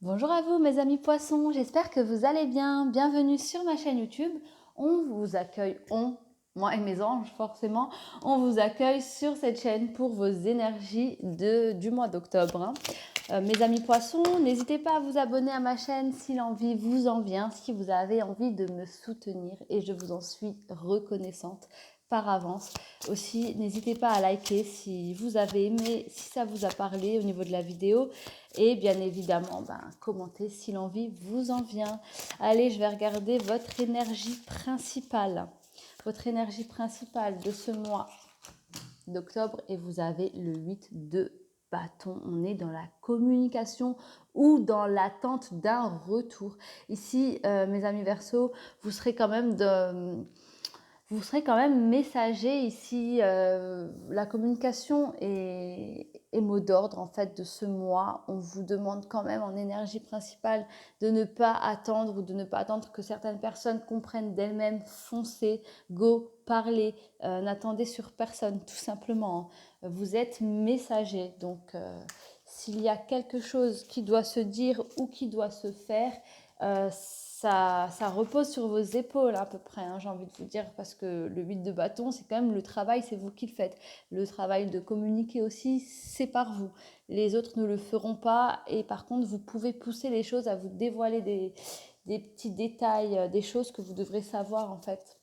Bonjour à vous mes amis poissons, j'espère que vous allez bien. Bienvenue sur ma chaîne YouTube. On vous accueille, moi et mes anges forcément, on vous accueille sur cette chaîne pour vos énergies du mois d'octobre. Mes amis poissons, n'hésitez pas à vous abonner à ma chaîne si l'envie vous en vient, si vous avez envie de me soutenir et je vous en suis reconnaissante par avance. Aussi, n'hésitez pas à liker si vous avez aimé, si ça vous a parlé au niveau de la vidéo et bien évidemment, commentez si l'envie vous en vient. Allez, je vais regarder votre énergie principale. Votre énergie principale de ce mois d'octobre et vous avez le 8 de bâton. On est dans la communication ou dans l'attente d'un retour. Ici, mes amis Verseau, vous serez quand même messager ici. La communication est mot d'ordre en fait de ce mois. On vous demande quand même en énergie principale de ne pas attendre ou de ne pas attendre que certaines personnes comprennent d'elles-mêmes. Foncez, go, parlez, n'attendez sur personne tout simplement. Vous êtes messager, donc s'il y a quelque chose qui doit se dire ou qui doit se faire, ça repose sur vos épaules à peu près, j'ai envie de vous dire, parce que le 8 de bâton, c'est quand même le travail, c'est vous qui le faites. Le travail de communiquer aussi, c'est par vous. Les autres ne le feront pas et par contre, vous pouvez pousser les choses à vous dévoiler des petits détails, des choses que vous devrez savoir en fait.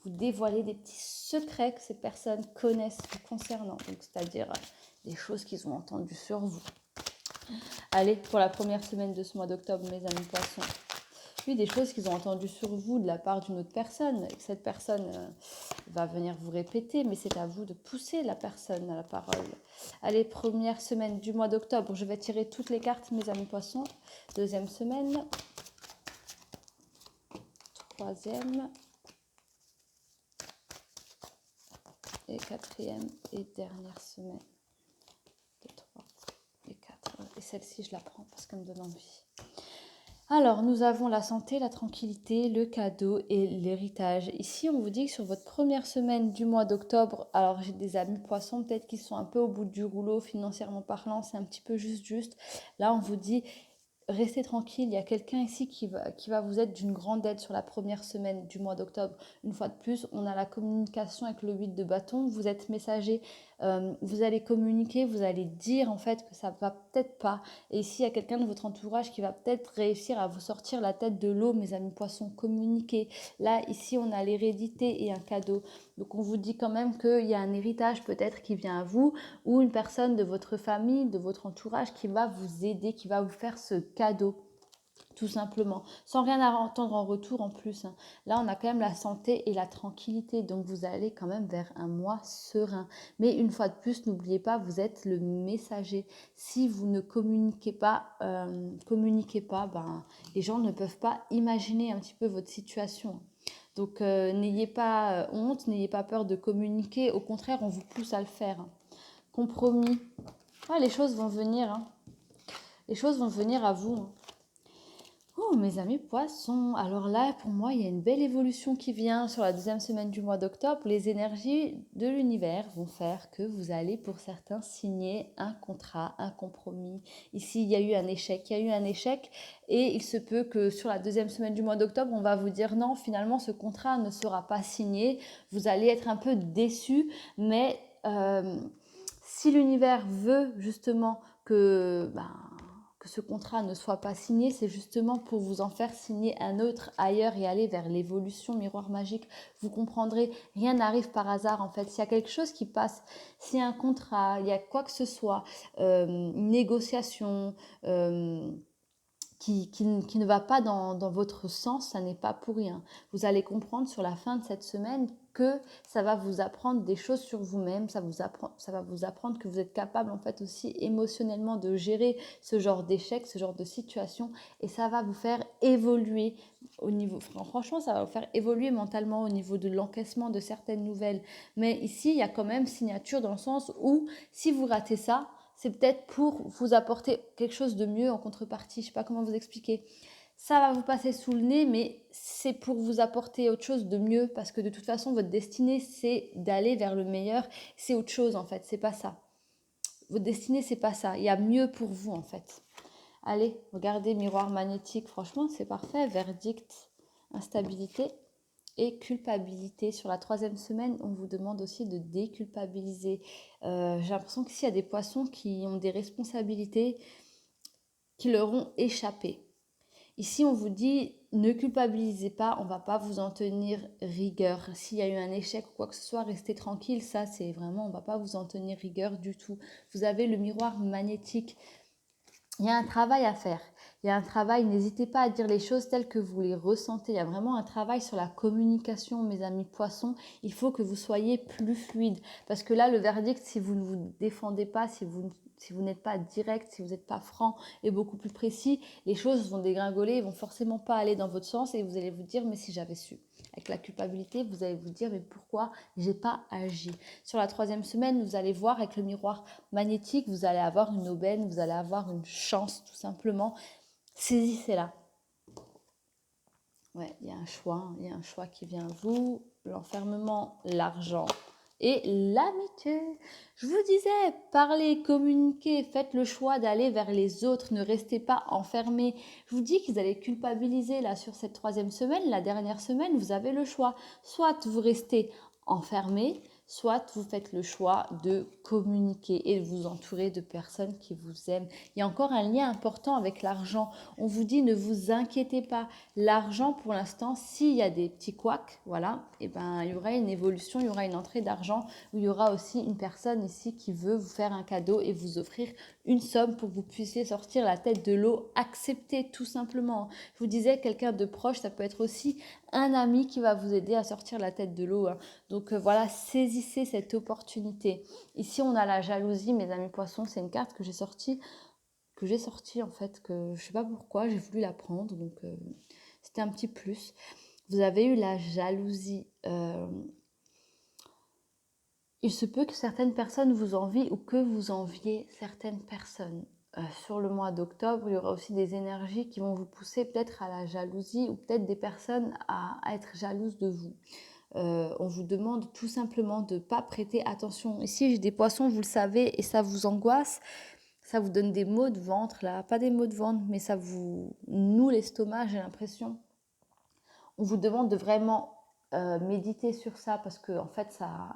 Vous dévoiler des petits secrets que ces personnes connaissent vous concernant, donc c'est-à-dire des choses qu'ils ont entendues sur vous. Allez, pour la première semaine de ce mois d'octobre, mes amis poissons. Oui, des choses qu'ils ont entendues sur vous de la part d'une autre personne. Et que cette personne va venir vous répéter, mais c'est à vous de pousser la personne à la parole. Allez, première semaine du mois d'octobre. Je vais tirer toutes les cartes, mes amis poissons. Deuxième semaine. Troisième. Et quatrième et dernière semaine. 2, 3 et 4. Et celle-ci, je la prends parce qu'elle me donne envie. Alors, nous avons la santé, la tranquillité, le cadeau et l'héritage. Ici, on vous dit que sur votre première semaine du mois d'octobre, alors j'ai des amis poissons, peut-être qu'ils sont un peu au bout du rouleau financièrement parlant, c'est un petit peu juste. Là, on vous dit, restez tranquille, il y a quelqu'un ici qui va vous être d'une grande aide sur la première semaine du mois d'octobre. Une fois de plus, on a la communication avec le 8 de bâton, vous êtes messager, vous allez communiquer, vous allez dire en fait que ça va peut-être pas. Et ici, il y a quelqu'un de votre entourage qui va peut-être réussir à vous sortir la tête de l'eau, mes amis poissons, communiquer. Là, ici, on a l'hérédité et un cadeau. Donc, on vous dit quand même qu'il y a un héritage peut-être qui vient à vous ou une personne de votre famille, de votre entourage qui va vous aider, qui va vous faire ce cadeau. Tout simplement, sans rien à entendre en retour en plus. Là, on a quand même la santé et la tranquillité, donc vous allez quand même vers un mois serein. Mais une fois de plus, n'oubliez pas, vous êtes le messager. Si vous ne communiquez pas, les gens ne peuvent pas imaginer un petit peu votre situation. Donc, n'ayez pas honte, n'ayez pas peur de communiquer. Au contraire, on vous pousse à le faire. Compromis. Ah, les choses vont venir. Les choses vont venir à vous. Oh, mes amis poissons, alors là, pour moi, il y a une belle évolution qui vient sur la deuxième semaine du mois d'octobre. Les énergies de l'univers vont faire que vous allez, pour certains, signer un contrat, un compromis. Ici, il y a eu un échec, et il se peut que sur la deuxième semaine du mois d'octobre, on va vous dire non, finalement, ce contrat ne sera pas signé. Vous allez être un peu déçus, mais si l'univers veut justement que ce contrat ne soit pas signé, c'est justement pour vous en faire signer un autre ailleurs et aller vers l'évolution miroir magique. Vous comprendrez, rien n'arrive par hasard en fait. S'il y a quelque chose qui passe, s'il y a un contrat, il y a quoi que ce soit, une négociation qui ne va pas dans votre sens, ça n'est pas pour rien. Vous allez comprendre sur la fin de cette semaine que ça va vous apprendre des choses sur vous-même, ça va vous apprendre que vous êtes capable en fait aussi émotionnellement de gérer ce genre d'échec, ce genre de situation, et ça va vous faire évoluer au niveau, franchement ça va vous faire évoluer mentalement au niveau de l'encaissement de certaines nouvelles. Mais ici il y a quand même signature dans le sens où si vous ratez ça, c'est peut-être pour vous apporter quelque chose de mieux en contrepartie. Je ne sais pas comment vous expliquer. Ça va vous passer sous le nez, mais c'est pour vous apporter autre chose de mieux parce que de toute façon, votre destinée, c'est d'aller vers le meilleur. C'est autre chose en fait, c'est pas ça. Votre destinée, c'est pas ça. Il y a mieux pour vous en fait. Allez, regardez, miroir magnétique, franchement, c'est parfait. Verdict, instabilité et culpabilité. Sur la 3e semaine, on vous demande aussi de déculpabiliser. J'ai l'impression qu'ici, il y a des poissons qui ont des responsabilités qui leur ont échappé. Ici, on vous dit, ne culpabilisez pas, on ne va pas vous en tenir rigueur. S'il y a eu un échec ou quoi que ce soit, restez tranquille. Ça, c'est vraiment, on ne va pas vous en tenir rigueur du tout. Vous avez le miroir magnétique. Il y a un travail à faire. Il y a un travail, n'hésitez pas à dire les choses telles que vous les ressentez. Il y a vraiment un travail sur la communication, mes amis poissons. Il faut que vous soyez plus fluide. Parce que là, le verdict, si vous ne vous défendez pas, si vous n'êtes pas direct, si vous n'êtes pas franc et beaucoup plus précis, les choses vont dégringoler, ils vont forcément pas aller dans votre sens et vous allez vous dire, mais si j'avais su. Avec la culpabilité, vous allez vous dire, mais pourquoi j'ai pas agi? Sur la 3e semaine, vous allez voir avec le miroir magnétique, vous allez avoir une aubaine, vous allez avoir une chance tout simplement. Saisissez-la. Ouais, il y a un choix qui vient à vous, l'enfermement, l'argent et l'amitié. Je vous disais, parlez, communiquez, faites le choix d'aller vers les autres, ne restez pas enfermés. Je vous dis qu'ils allaient culpabiliser là sur cette 3e semaine, la dernière semaine, vous avez le choix. Soit vous restez enfermés, soit vous faites le choix de communiquer et de vous entourer de personnes qui vous aiment. Il y a encore un lien important avec l'argent. On vous dit ne vous inquiétez pas. L'argent, pour l'instant, s'il y a des petits couacs, voilà, et ben, il y aura une évolution, il y aura une entrée d'argent où il y aura aussi une personne ici qui veut vous faire un cadeau et vous offrir une somme pour que vous puissiez sortir la tête de l'eau. Acceptez tout simplement. Je vous disais, quelqu'un de proche, ça peut être aussi un ami qui va vous aider à sortir la tête de l'eau. Hein. Donc voilà, saisissez cette opportunité. Ici, on a la jalousie, mes amis poissons, c'est une carte que j'ai sortie en fait, que je sais pas pourquoi, j'ai voulu la prendre, donc c'était un petit plus. Vous avez eu la jalousie. Il se peut que certaines personnes vous envient ou que vous enviez certaines personnes. Sur le mois d'octobre, il y aura aussi des énergies qui vont vous pousser peut-être à la jalousie ou peut-être des personnes à être jalouses de vous. On vous demande tout simplement de ne pas prêter attention. Ici, j'ai des poissons, vous le savez, et ça vous angoisse. Ça vous donne des maux de ventre, là. Pas des maux de ventre, mais ça vous noue l'estomac, j'ai l'impression. On vous demande de vraiment méditer sur ça parce que, en fait, ça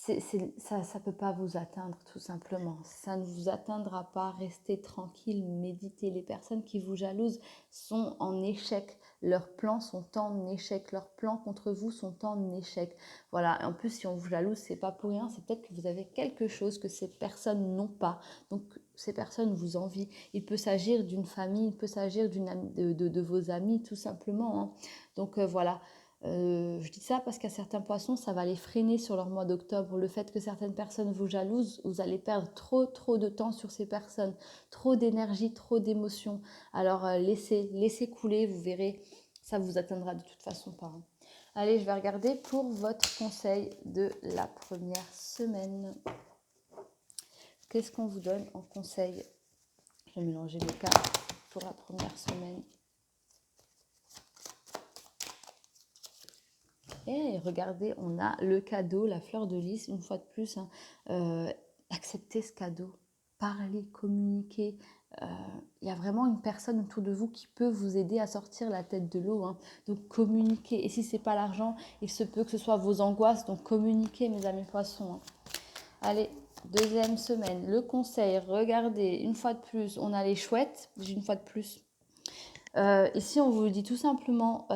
ne peut pas vous atteindre tout simplement. Ça ne vous atteindra pas. Restez tranquille, méditez. Les personnes qui vous jalousent sont en échec. Leurs plans sont en échec. Leurs plans contre vous sont en échec. Voilà. Et en plus, si on vous jalouse, c'est pas pour rien. C'est peut-être que vous avez quelque chose que ces personnes n'ont pas. Donc, ces personnes vous envient. Il peut s'agir d'une famille, il peut s'agir de vos amis, tout simplement. Hein. Donc, voilà. Je dis ça parce qu'à certains poissons, ça va les freiner sur leur mois d'octobre. Le fait que certaines personnes vous jalousent, vous allez perdre trop de temps sur ces personnes, trop d'énergie, trop d'émotions. Alors laissez couler, vous verrez, ça vous atteindra de toute façon pas. Hein. Allez, je vais regarder pour votre conseil de la première semaine. Qu'est-ce qu'on vous donne en conseil? Je vais mélanger les cartes pour la première semaine. Et regardez, on a le cadeau, la fleur de lys, une fois de plus. Hein, acceptez ce cadeau, parlez, communiquez. Il y a vraiment une personne autour de vous qui peut vous aider à sortir la tête de l'eau. Hein. Donc communiquez. Et si ce n'est pas l'argent, il se peut que ce soit vos angoisses. Donc communiquez, mes amis poissons. Hein. Allez, 2e semaine, le conseil, regardez, une fois de plus, on a les chouettes, j'ai une fois de plus. Ici, on vous dit tout simplement...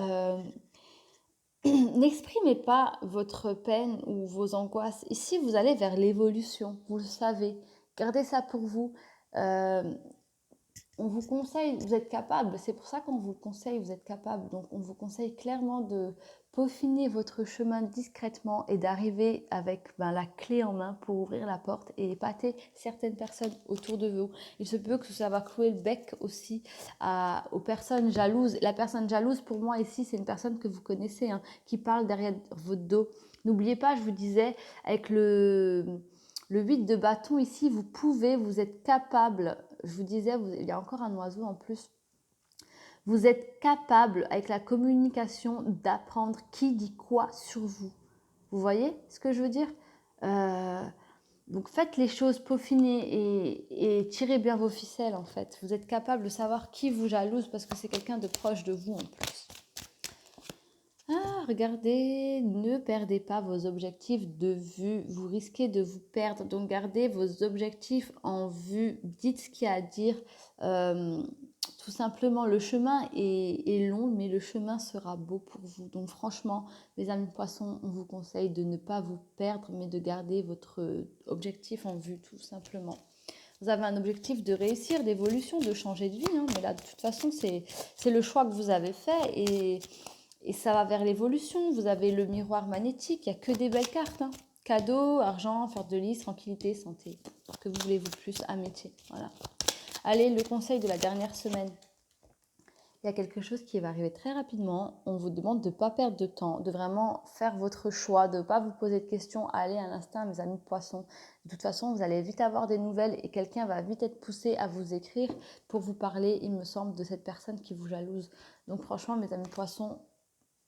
n'exprimez pas votre peine ou vos angoisses. Ici, vous allez vers l'évolution, vous le savez. Gardez ça pour vous. On vous conseille, vous êtes capable, c'est pour ça qu'on vous conseille, vous êtes capable. Donc, on vous conseille clairement de peaufiner votre chemin discrètement et d'arriver avec la clé en main pour ouvrir la porte et épater certaines personnes autour de vous. Il se peut que ça va clouer le bec aussi aux personnes jalouses. La personne jalouse, pour moi, ici, c'est une personne que vous connaissez, hein, qui parle derrière votre dos. N'oubliez pas, je vous disais, avec le 8 de bâton ici, vous êtes capable, je vous disais, il y a encore un oiseau en plus, vous êtes capable avec la communication d'apprendre qui dit quoi sur vous. Vous voyez ce que je veux dire? Donc faites les choses, peaufinez et tirez bien vos ficelles en fait. Vous êtes capable de savoir qui vous jalouse parce que c'est quelqu'un de proche de vous en plus. Ah, regardez, ne perdez pas vos objectifs de vue. Vous risquez de vous perdre. Donc gardez vos objectifs en vue. Dites ce qu'il y a à dire. Euh, Tout simplement, le chemin est long, mais le chemin sera beau pour vous. Donc franchement, mes amis poissons, on vous conseille de ne pas vous perdre, mais de garder votre objectif en vue, tout simplement. Vous avez un objectif de réussir, d'évolution, de changer de vie, hein, mais là, de toute façon, c'est le choix que vous avez fait et ça va vers l'évolution. Vous avez le miroir magnétique, il n'y a que des belles cartes, hein. Cadeau, argent, fleur de lys, tranquillité, santé. Que vous voulez-vous plus, amitié. Voilà. Allez, le conseil de la dernière semaine. Il y a quelque chose qui va arriver très rapidement. On vous demande de ne pas perdre de temps, de vraiment faire votre choix, de ne pas vous poser de questions. Allez à l'instinct, mes amis poissons. De toute façon, vous allez vite avoir des nouvelles et quelqu'un va vite être poussé à vous écrire pour vous parler, il me semble, de cette personne qui vous jalouse. Donc franchement, mes amis poissons,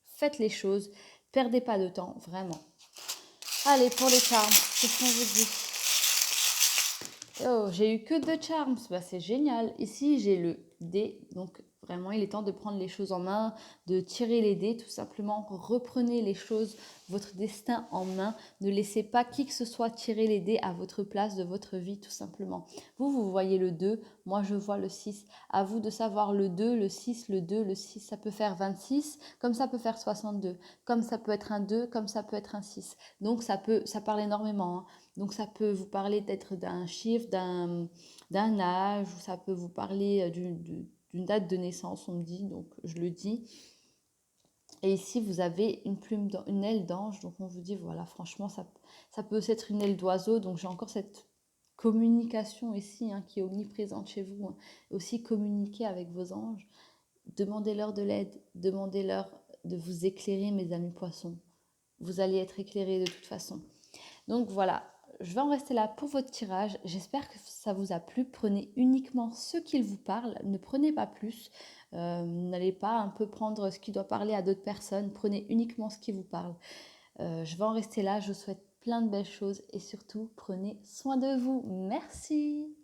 faites les choses. Perdez pas de temps, vraiment. Allez, pour les charmes, qu'est-ce qu'on vous dit? Oh, j'ai eu que 2 charms, bah, c'est génial. Ici, j'ai le dé, donc vraiment, il est temps de prendre les choses en main, de tirer les dés, tout simplement. Reprenez les choses, votre destin en main. Ne laissez pas qui que ce soit tirer les dés à votre place de votre vie, tout simplement. Vous, vous voyez le 2, moi je vois le 6. À vous de savoir le 2, le 6, le 2, le 6. Ça peut faire 26, comme ça peut faire 62, comme ça peut être un 2, comme ça peut être un 6. Donc ça parle énormément, hein. Donc ça peut vous parler peut-être d'un chiffre, d'un âge, ou ça peut vous parler d'une date de naissance, on me dit, donc je le dis. Et ici, vous avez une plume, une aile d'ange, donc on vous dit, voilà, franchement, ça peut aussi être une aile d'oiseau, donc j'ai encore cette communication ici, hein, qui est omniprésente chez vous, hein. Aussi communiquer avec vos anges, demandez-leur de l'aide, demandez-leur de vous éclairer, mes amis poissons. Vous allez être éclairés de toute façon. Donc voilà, je vais en rester là pour votre tirage. J'espère que ça vous a plu. Prenez uniquement ce qu'il vous parle, ne prenez pas plus. N'allez pas un peu prendre ce qui doit parler à d'autres personnes. Prenez uniquement ce qui vous parle. Je vais en rester là. Je vous souhaite plein de belles choses et surtout, prenez soin de vous. Merci.